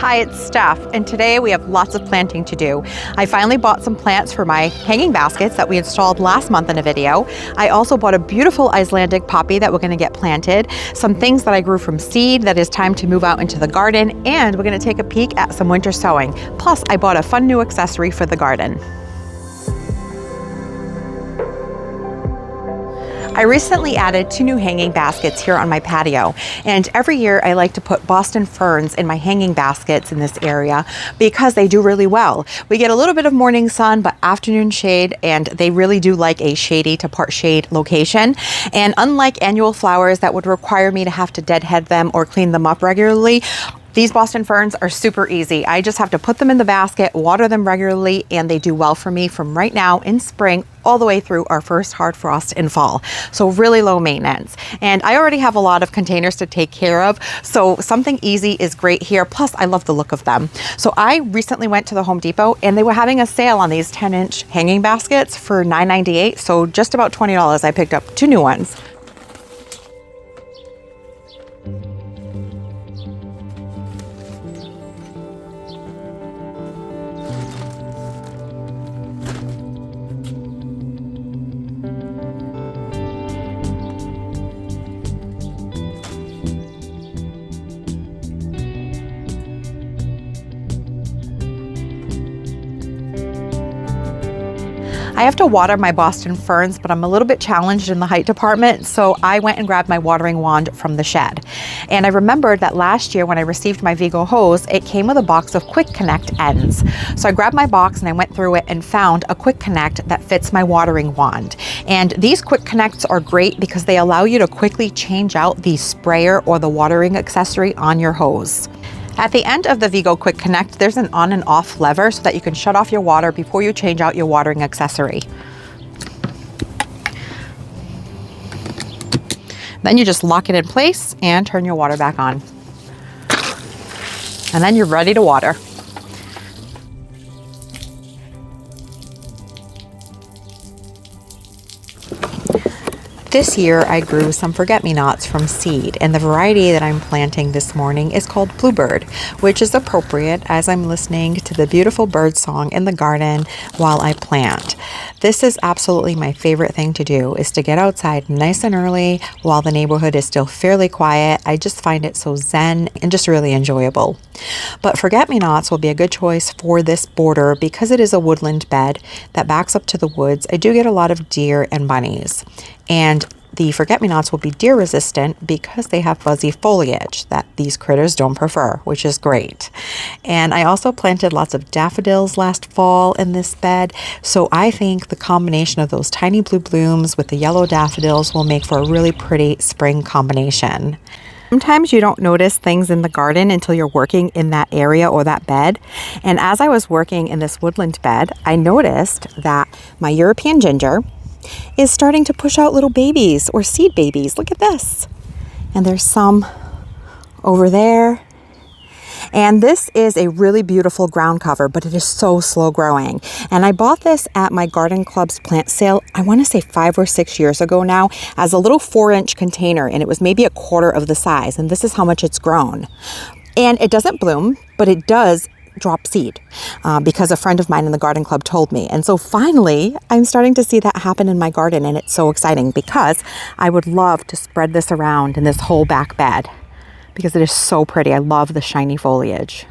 Hi, it's Steph, and today we have lots of planting to do. I finally bought some plants for my hanging baskets that we installed last month in a video. I also bought a beautiful Icelandic poppy that we're going to get planted, some things that I grew from seed that is time to move out into the garden, and we're going to take a peek at some winter sowing. Plus, I bought a fun new accessory for the garden. I recently added 2 new hanging baskets here on my patio, and every year I like to put Boston ferns in my hanging baskets in this area because they do really well. We get a little bit of morning sun but afternoon shade, and they really do like a shady to part shade location. And unlike annual flowers that would require me to have to deadhead them or clean them up regularly, these Boston ferns are super easy. I just have to put them in the basket, water them regularly, and they do well for me from right now in spring all the way through our first hard frost in fall. So really low maintenance. And I already have a lot of containers to take care of, so something easy is great here. Plus, I love the look of them. So I recently went to the Home Depot and they were having a sale on these 10-inch hanging baskets for $9.98. So just about $20. I picked up 2 new ones. I have to water my Boston ferns, but I'm a little bit challenged in the height department, so I went and grabbed my watering wand from the shed. And I remembered that last year when I received my Vigo hose, it came with a box of quick connect ends. So I grabbed my box and I went through it and found a quick connect that fits my watering wand. And these quick connects are great because they allow you to quickly change out the sprayer or the watering accessory on your hose. At the end of the Vigo Quick Connect, there's an on and off lever so that you can shut off your water before you change out your watering accessory. Then you just lock it in place and turn your water back on. And then you're ready to water. This year I grew some forget-me-nots from seed, and the variety that I'm planting this morning is called Bluebird, which is appropriate as I'm listening to the beautiful bird song in the garden while I plant. This is absolutely my favorite thing to do, is to get outside nice and early while the neighborhood is still fairly quiet. I just find it so zen and just really enjoyable. But forget-me-nots will be a good choice for this border because it is a woodland bed that backs up to the woods. I do get a lot of deer and bunnies. And the forget-me-nots will be deer resistant because they have fuzzy foliage that these critters don't prefer, which is great. And I also planted lots of daffodils last fall in this bed, so I think the combination of those tiny blue blooms with the yellow daffodils will make for a really pretty spring combination. Sometimes you don't notice things in the garden until you're working in that area or that bed. And as I was working in this woodland bed, I noticed that my European ginger is starting to push out little babies or seed babies. Look at this. And there's some over there. And this is a really beautiful ground cover, but it is so slow growing. And I bought this at my garden club's plant sale, I want to say 5 or 6 years ago now, as a little 4-inch container, and it was maybe a quarter of the size. And this is how much it's grown. And it doesn't bloom, but it does drop seed because a friend of mine in the garden club told me. And so finally, I'm starting to see that happen in my garden, and it's so exciting because I would love to spread this around in this whole back bed because it is so pretty. I love the shiny foliage.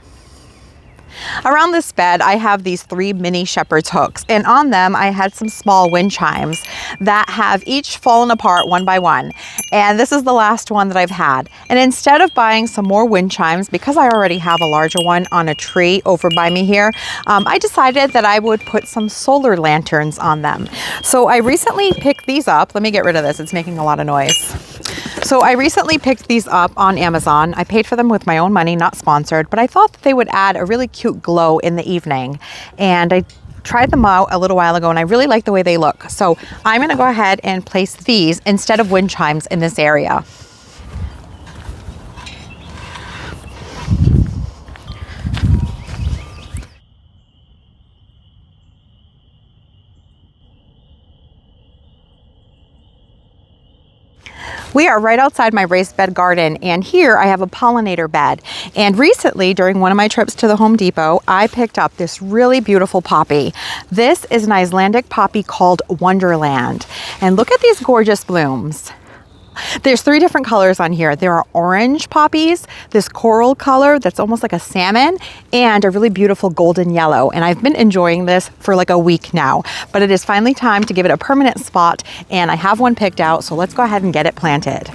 Around this bed, I have these 3 mini shepherd's hooks, and on them I had some small wind chimes that have each fallen apart one by one. And this is the last one that I've had. And instead of buying some more wind chimes, because I already have a larger one on a tree over by me here, I decided that I would put some solar lanterns on them. So I recently picked these up. Let me get rid of this. It's making a lot of noise. So I recently picked these up on Amazon. I paid for them with my own money, not sponsored, but I thought that they would add a really cute glow in the evening. And I tried them out a little while ago and I really like the way they look. So I'm gonna go ahead and place these instead of wind chimes in this area. We are right outside my raised bed garden, and here I have a pollinator bed. And recently, during one of my trips to the Home Depot, I picked up this really beautiful poppy. This is an Icelandic poppy called Wonderland. And look at these gorgeous blooms. There's 3 different colors on here. There are orange poppies, this coral color that's almost like a salmon, and a really beautiful golden yellow. And I've been enjoying this for like a week now, but it is finally time to give it a permanent spot, and I have one picked out, so let's go ahead and get it planted.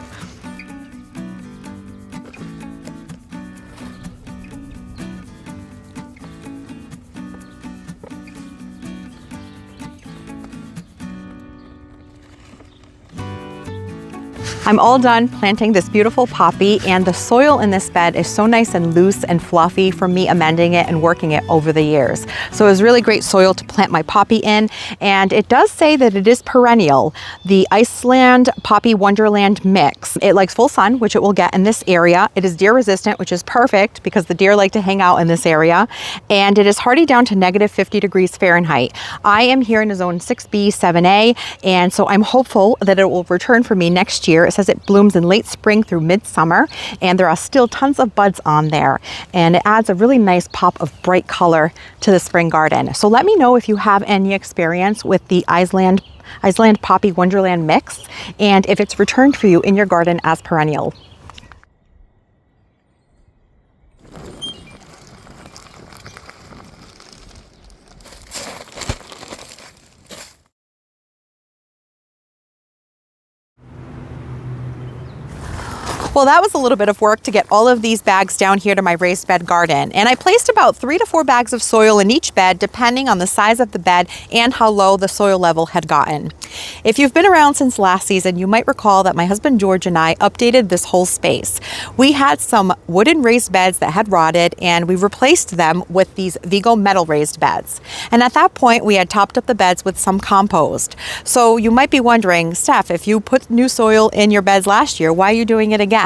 I'm all done planting this beautiful poppy, and the soil in this bed is so nice and loose and fluffy from me amending it and working it over the years. So it was really great soil to plant my poppy in, and it does say that it is perennial. The Iceland Poppy Wonderland mix. It likes full sun, which it will get in this area. It is deer resistant, which is perfect because the deer like to hang out in this area, and it is hardy down to -50 degrees Fahrenheit. I am here in a zone 6B, 7A, and so I'm hopeful that it will return for me next year. It says it blooms in late spring through midsummer, and there are still tons of buds on there, and it adds a really nice pop of bright color to the spring garden. So let me know if you have any experience with the Iceland Poppy Wonderland mix, and if it's returned for you in your garden as perennial. Well, that was a little bit of work to get all of these bags down here to my raised bed garden. And I placed about 3 to 4 bags of soil in each bed, depending on the size of the bed and how low the soil level had gotten. If you've been around since last season, you might recall that my husband George and I updated this whole space. We had some wooden raised beds that had rotted, and we replaced them with these Vigo metal raised beds. And at that point, we had topped up the beds with some compost. So you might be wondering, Steph, if you put new soil in your beds last year, why are you doing it again?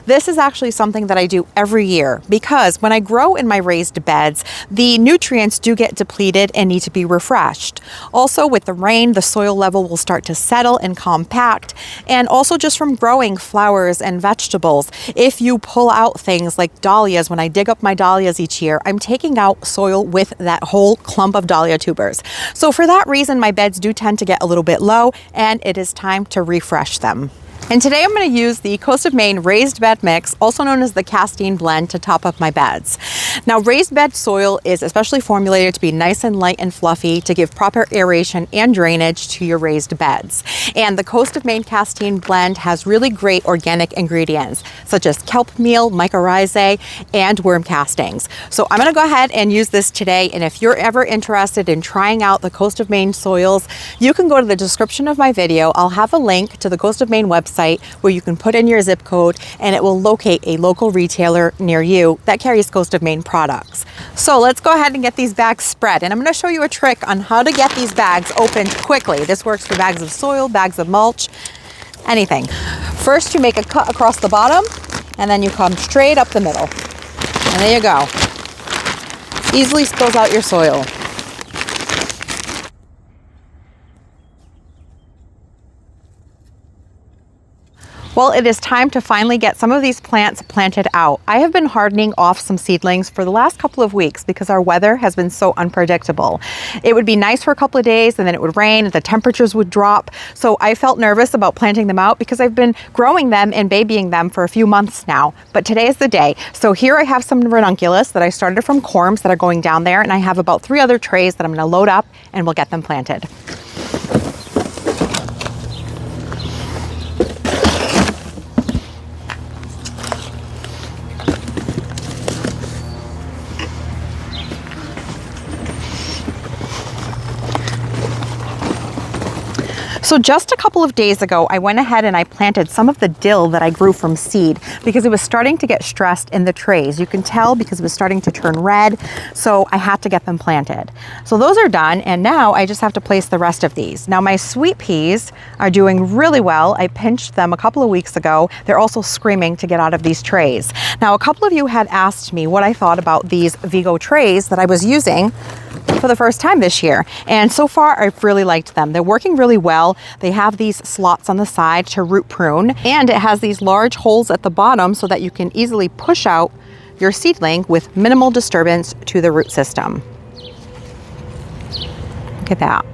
This is actually something that I do every year, because when I grow in my raised beds, the nutrients do get depleted and need to be refreshed. Also, with the rain, the soil level will start to settle and compact, and also just from growing flowers and vegetables. If you pull out things like dahlias, when I dig up my dahlias each year, I'm taking out soil with that whole clump of dahlia tubers. So for that reason, my beds do tend to get a little bit low, and it is time to refresh them. And today I'm going to use the Coast of Maine raised bed mix, also known as the castine blend, to top up my beds. Now, raised bed soil is especially formulated to be nice and light and fluffy to give proper aeration and drainage to your raised beds. And the Coast of Maine castine blend has really great organic ingredients, such as kelp meal, mycorrhizae, and worm castings. So I'm going to go ahead and use this today. And if you're ever interested in trying out the Coast of Maine soils, you can go to the description of my video. I'll have a link to the Coast of Maine website where you can put in your zip code, and it will locate a local retailer near you that carries Coast of Maine products. So let's go ahead and get these bags spread, and I'm going to show you a trick on how to get these bags opened quickly. This works for bags of soil, bags of mulch, anything. First, you make a cut across the bottom, and then you come straight up the middle, and there you go. Easily spills out your soil. Well, it is time to finally get some of these plants planted out. I have been hardening off some seedlings for the last couple of weeks because our weather has been so unpredictable. It would be nice for a couple of days, and then it would rain, and the temperatures would drop. So I felt nervous about planting them out because I've been growing them and babying them for a few months now. But today is the day. So here I have some ranunculus that I started from corms that are going down there, and I have about 3 other trays that I'm going to load up, and we'll get them planted. So just a couple of days ago, I went ahead and I planted some of the dill that I grew from seed because it was starting to get stressed in the trays. You can tell because it was starting to turn red, so I had to get them planted. So those are done, and now I just have to place the rest of these. Now my sweet peas are doing really well. I pinched them a couple of weeks ago. They're also screaming to get out of these trays. Now a couple of you had asked me what I thought about these Vigo trays that I was using for the first time this year. And so far, I've really liked them. They're working really well. They have these slots on the side to root prune, and it has these large holes at the bottom so that you can easily push out your seedling with minimal disturbance to the root system. Look at that.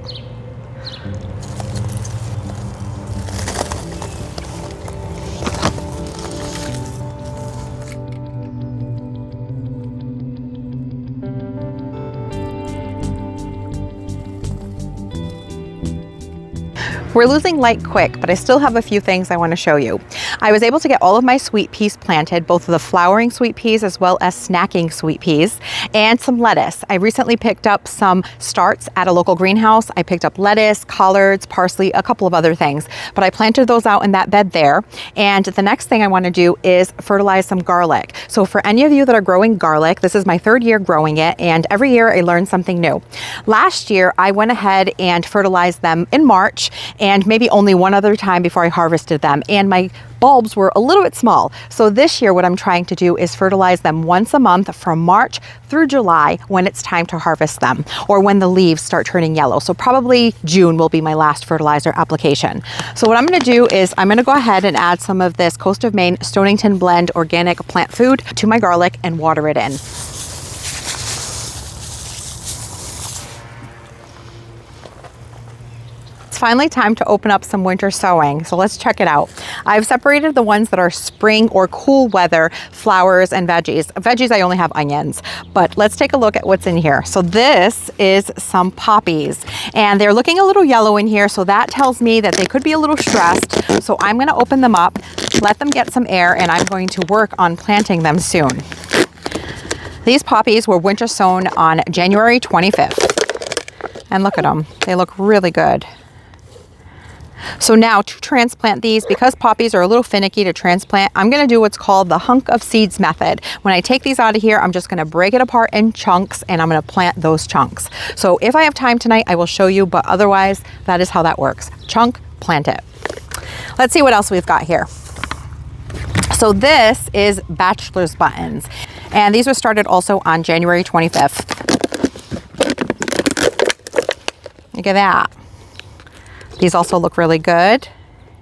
We're losing light quick, but I still have a few things I want to show you. I was able to get all of my sweet peas planted, both of the flowering sweet peas as well as snacking sweet peas, and some lettuce. I recently picked up some starts at a local greenhouse. I picked up lettuce, collards, parsley, a couple of other things, but I planted those out in that bed there. And the next thing I want to do is fertilize some garlic. So for any of you that are growing garlic, this is my third year growing it, and every year I learn something new. Last year, I went ahead and fertilized them in March, and maybe only one other time before I harvested them. And my bulbs were a little bit small. So this year, what I'm trying to do is fertilize them once a month from March through July when it's time to harvest them, or when the leaves start turning yellow. So probably June will be my last fertilizer application. So what I'm gonna do is I'm gonna go ahead and add some of this Coast of Maine Stonington Blend organic plant food to my garlic and water it in. Finally time to open up some winter sowing. So let's check it out. I've separated the ones that are spring or cool weather flowers and veggies. Veggies, I only have onions, but let's take a look at what's in here. So this is some poppies, and they're looking a little yellow in here. So that tells me that they could be a little stressed. So I'm gonna open them up, let them get some air, and I'm going to work on planting them soon. These poppies were winter sown on January 25th. And look at them, they look really good. So now to transplant these, because poppies are a little finicky to transplant, I'm gonna do what's called the hunk of seeds method. When I take these out of here, I'm just gonna break it apart in chunks, and I'm gonna plant those chunks. So if I have time tonight, I will show you, but otherwise, that is how that works. Chunk, plant it. Let's see what else we've got here. So this is bachelor's buttons, and these were started also on January 25th. Look at that. These also look really good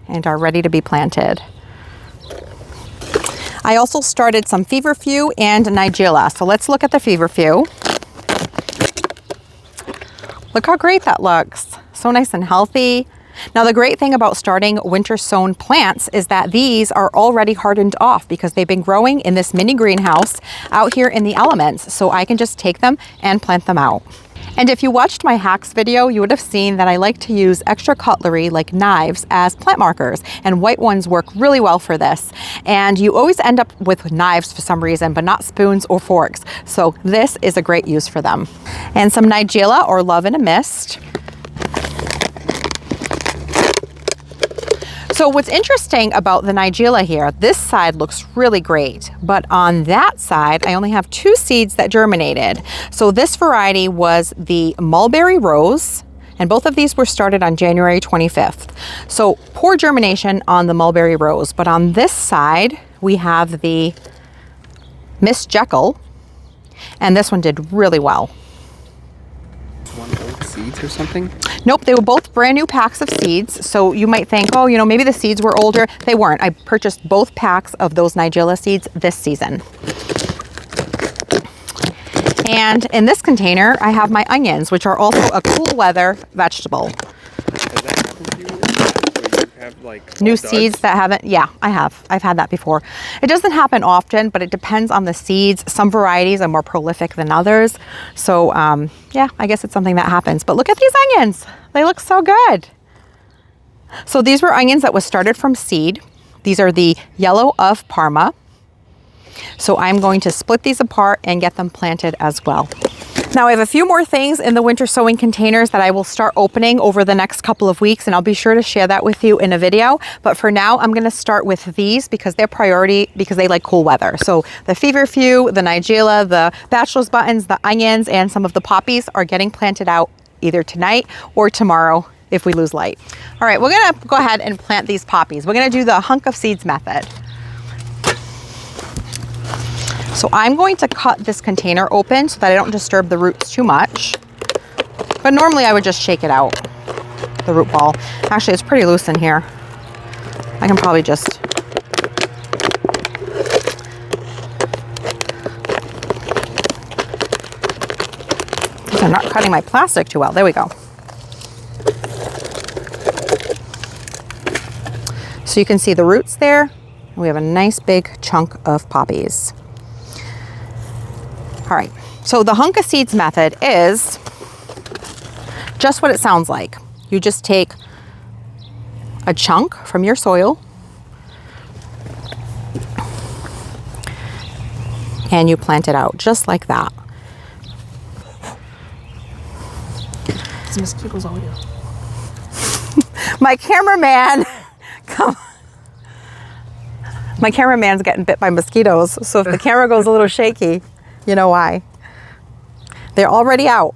and are ready to be planted. I also started some feverfew and nigella. So let's look at the feverfew. Look how great that looks. So nice and healthy. Now the great thing about starting winter sown plants is that these are already hardened off because they've been growing in this mini greenhouse out here in the elements. So I can just take them and plant them out. And if you watched my hacks video, you would have seen that I like to use extra cutlery like knives as plant markers, and white ones work really well for this. And you always end up with knives for some reason, but not spoons or forks. So this is a great use for them. And some nigella or love in a mist. So what's interesting about the nigella here, this side looks really great, but on that side, I only have 2 seeds that germinated. So this variety was the mulberry rose, and both of these were started on January 25th. So poor germination on the mulberry rose, but on this side, we have the Miss Jekyll, and this one did really well. One old seeds or something? Nope, they were both brand new packs of seeds. So you might think, oh, you know, maybe the seeds were older. They weren't. I purchased both packs of those nigella seeds this season. And in this container, I have my onions, which are also a cool weather vegetable. Have like new seeds that haven't, yeah, I've had that before. It doesn't happen often, but it depends on the seeds. Some varieties are more prolific than others. So yeah, I guess it's something that happens. But look at these onions. They look so good. So these were onions that was started from seed. These are the yellow of Parma. So I'm going to split these apart and get them planted as well. Now I have a few more things in the winter sowing containers that I will start opening over the next couple of weeks, and I'll be sure to share that with you in a video. But for now, I'm gonna start with these because they're priority because they like cool weather. So the feverfew, the nigella, the bachelor's buttons, the onions, and some of the poppies are getting planted out either tonight or tomorrow if we lose light. All right, we're gonna go ahead and plant these poppies. We're gonna do the hunk of seeds method. So I'm going to cut this container open so that I don't disturb the roots too much. But normally I would just shake it out, the root ball. Actually, it's pretty loose in here. I can probably just... I'm not cutting my plastic too well. There we go. So you can see the roots there. We have a nice big chunk of poppies. All right, so the hunk of seeds method is just what it sounds like. You just take a chunk from your soil and you plant it out just like that. These mosquitoes all here. My cameraman, come. My cameraman's getting bit by mosquitoes, so if the camera goes a little shaky, you know why. They're already out.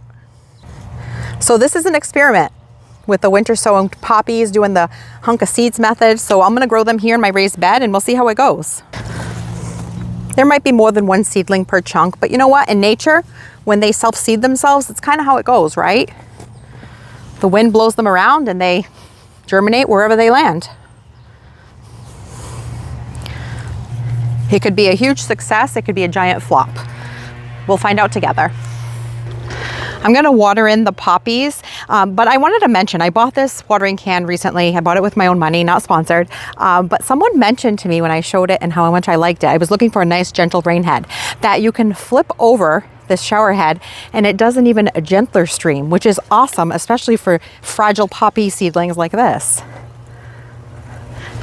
So this is an experiment with the winter sowing poppies, doing the hunk of seeds method. So I'm gonna grow them here in my raised bed and we'll see how it goes. There might be more than one seedling per chunk, but you know what? In nature, when they self-seed themselves, it's kind of how it goes, right? The wind blows them around and they germinate wherever they land. It could be a huge success, it could be a giant flop. We'll find out together. I'm gonna water in the poppies, but I wanted to mention, I bought this watering can recently. I bought it with my own money, not sponsored, but someone mentioned to me when I showed it and how much I liked it, I was looking for a nice gentle rain head, that you can flip over this shower head and it does an even a gentler stream, which is awesome, especially for fragile poppy seedlings like this.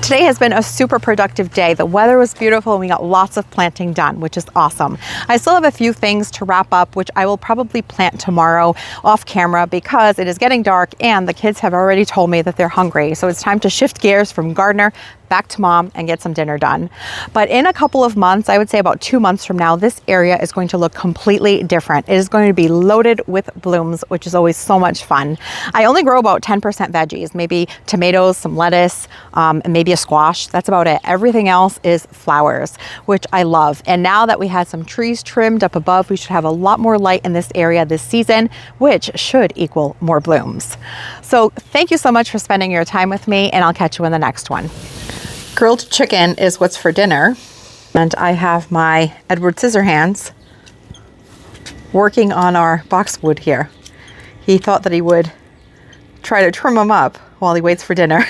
Today has been a super productive day. The weather was beautiful and we got lots of planting done, which is awesome. I still have a few things to wrap up, which I will probably plant tomorrow off camera because it is getting dark and the kids have already told me that they're hungry. So it's time to shift gears from gardener back to mom and get some dinner done. But in a couple of months, I would say about 2 months from now, this area is going to look completely different. It is going to be loaded with blooms, which is always so much fun. I only grow about 10% veggies, maybe tomatoes, some lettuce, and maybe a squash. That's about it. Everything else is flowers, which I love. And now that we had some trees trimmed up above, we should have a lot more light in this area this season, which should equal more blooms. So thank you so much for spending your time with me, and I'll catch you in the next one. Grilled chicken is what's for dinner. And I have my Edward Scissorhands working on our boxwood here. He thought that he would try to trim them up while he waits for dinner.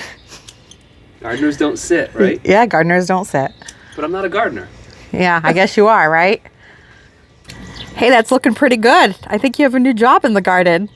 Gardeners don't sit, right? Yeah, gardeners don't sit. But I'm not a gardener. Yeah, I guess you are, right? Hey, that's looking pretty good. I think you have a new job in the garden.